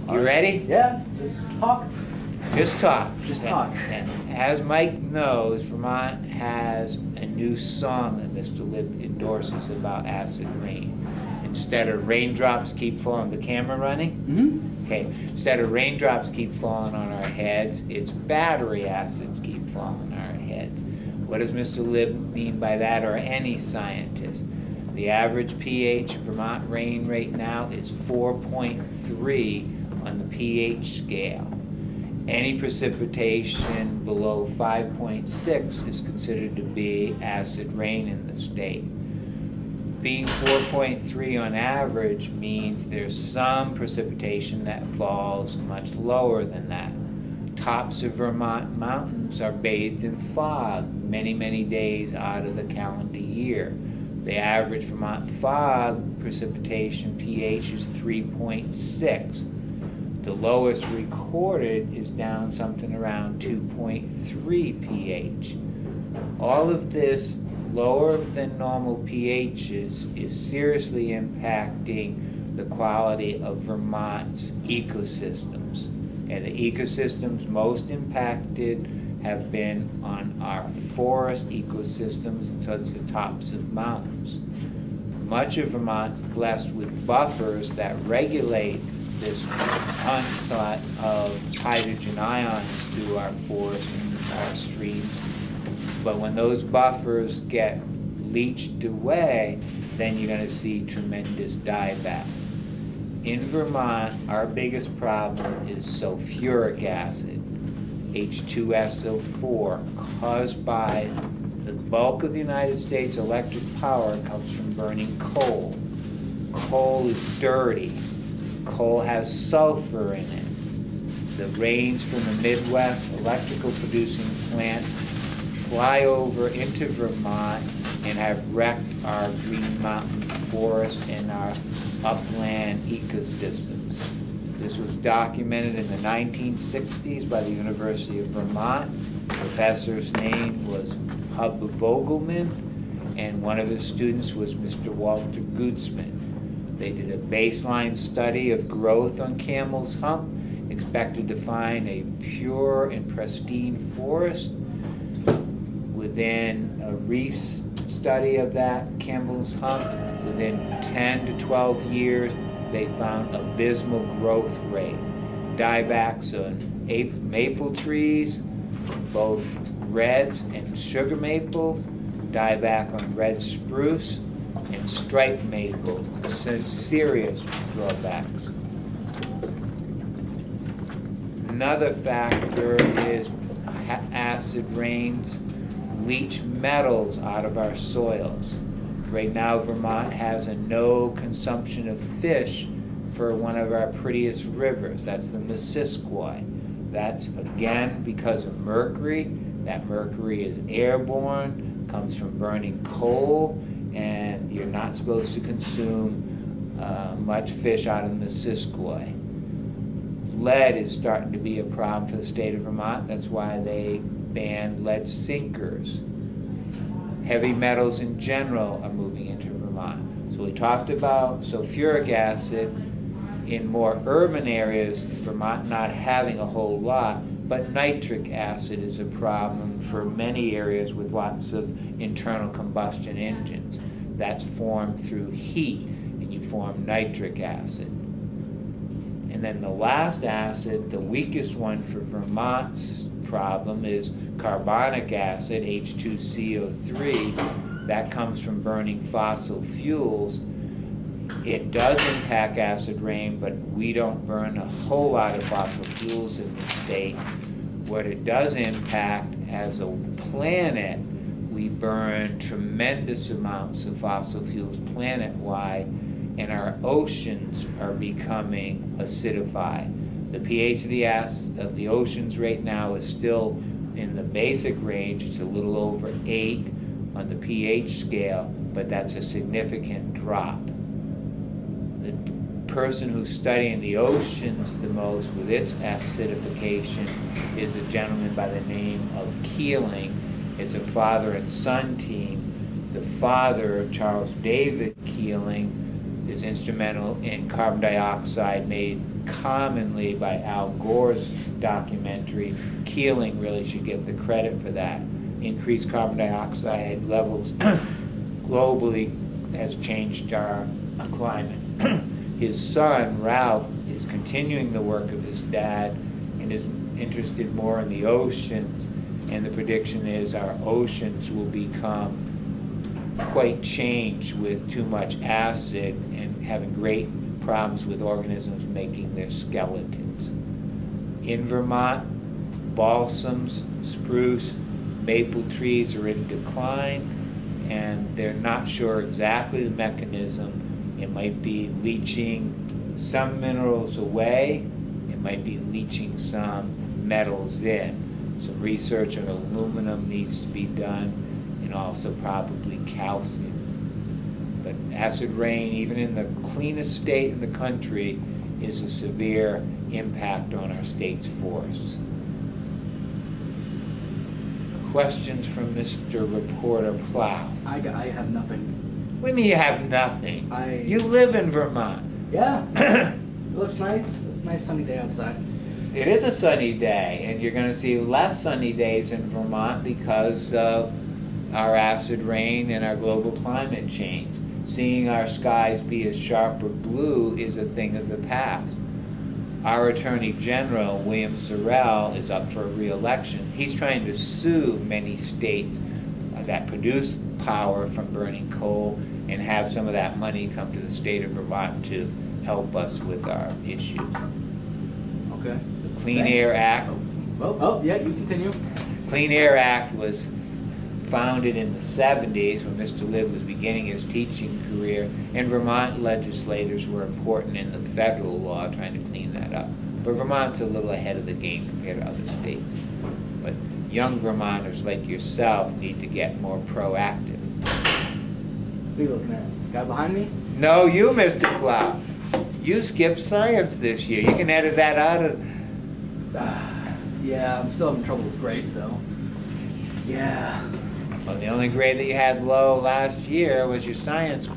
You ready? Yeah, just talk. Just talk. Just talk. And as Mike knows, Vermont has a new song that Mr. Libby endorses about acid rain. Instead of raindrops keep falling, the camera running? Mm-hmm. Okay, instead of raindrops keep falling on our heads, it's battery acids keep falling on our heads. What does Mr. Libby mean by that, or any scientist? The average pH of Vermont rain right now is 4.3 on the pH scale. Any precipitation below 5.6 is considered to be acid rain in the state. Being 4.3 on average means there's some precipitation that falls much lower than that. Tops of Vermont mountains are bathed in fog many, many days out of the calendar year. The average Vermont fog precipitation pH is 3.6. The lowest recorded is down something around 2.3 pH. All of this lower than normal pHs is seriously impacting the quality of Vermont's ecosystems. And the ecosystems most impacted have been on our forest ecosystems towards the tops of mountains. Much of Vermont's blessed with buffers that regulate this onslaught of hydrogen ions through our forests and our streams. But when those buffers get leached away, then you're going to see tremendous dieback. In Vermont, our biggest problem is sulfuric acid, H2SO4, caused by the bulk of the United States electric power comes from burning coal. Coal is dirty. Coal has sulfur in it. The rains from the Midwest electrical producing plants fly over into Vermont and have wrecked our Green Mountain forest and our upland ecosystems. This was documented in the 1960s by the University of Vermont. The professor's name was Hub Vogelman, and one of his students was Mr. Walter Gutzman. They did a baseline study of growth on Camel's Hump, expected to find a pure and pristine forest. Within a study of that Camel's Hump, within 10 to 12 years, they found abysmal growth rate. Diebacks on maple trees, both reds and sugar maples, dieback on red spruce, and striped maple, serious drawbacks. Another factor is acid rains leach metals out of our soils. Right now, Vermont has a no consumption of fish for one of our prettiest rivers. That's the Missisquoi. That's, again, because of mercury. That mercury is airborne, comes from burning coal, and you're not supposed to consume much fish out of the Missisquoi. Lead is starting to be a problem for the state of Vermont. That's why they banned lead sinkers. Heavy metals in general are moving into Vermont. So we talked about sulfuric acid in more urban areas, Vermont not having a whole lot, but nitric acid is a problem for many areas with lots of internal combustion engines. That's formed through heat, and you form nitric acid. And then the last acid, the weakest one for Vermont's problem, is carbonic acid, H2CO3. That comes from burning fossil fuels. It does impact acid rain, but we don't burn a whole lot of fossil fuels in the state. What it does impact as a planet, we burn tremendous amounts of fossil fuels planet-wide, and our oceans are becoming acidified. The pH of the oceans right now is still in the basic range. It's a little over 8 on the pH scale, but that's a significant drop. The person who's studying the oceans the most with its acidification is a gentleman by the name of Keeling. It's a father and son team. The father, Charles David Keeling, is instrumental in carbon dioxide made commonly by Al Gore's documentary. Keeling really should get the credit for that. Increased carbon dioxide levels globally has changed our climate. His son, Ralph, is continuing the work of his dad and is interested more in the oceans, and the prediction is our oceans will become quite changed with too much acid and having great problems with organisms making their skeletons. In Vermont, balsams, spruce, maple trees are in decline, and they're not sure exactly the mechanism. It might be leaching some minerals away, it might be leaching some metals in. Some research on aluminum needs to be done, and also probably calcium. But acid rain, even in the cleanest state in the country, is a severe impact on our state's forests. Questions from Mr. Reporter Plough? I have nothing. What do you mean you have nothing? You live in Vermont. Yeah. It looks nice. It's a nice sunny day outside. It is a sunny day, and you're going to see less sunny days in Vermont because of our acid rain and our global climate change. Seeing our skies be as sharp or blue is a thing of the past. Our Attorney General, William Sorrell, is up for re-election. He's trying to sue many states that produce power from burning coal and have some of that money come to the state of Vermont to help us with our issues. Okay. The Clean Air Act. Oh, yeah, you continue. Clean Air Act was founded in the 70s when Mr. Libby was beginning his teaching career, and Vermont legislators were important in the federal law trying to clean that up. But Vermont's a little ahead of the game compared to other states. But young Vermonters like yourself need to get more proactive. What are you looking at? Guy behind me? No, you, Mr. Plough. You skipped science this year. You can edit that out of... Yeah, I'm still having trouble with grades, though. Yeah. Well, the only grade that you had low last year was your science grade.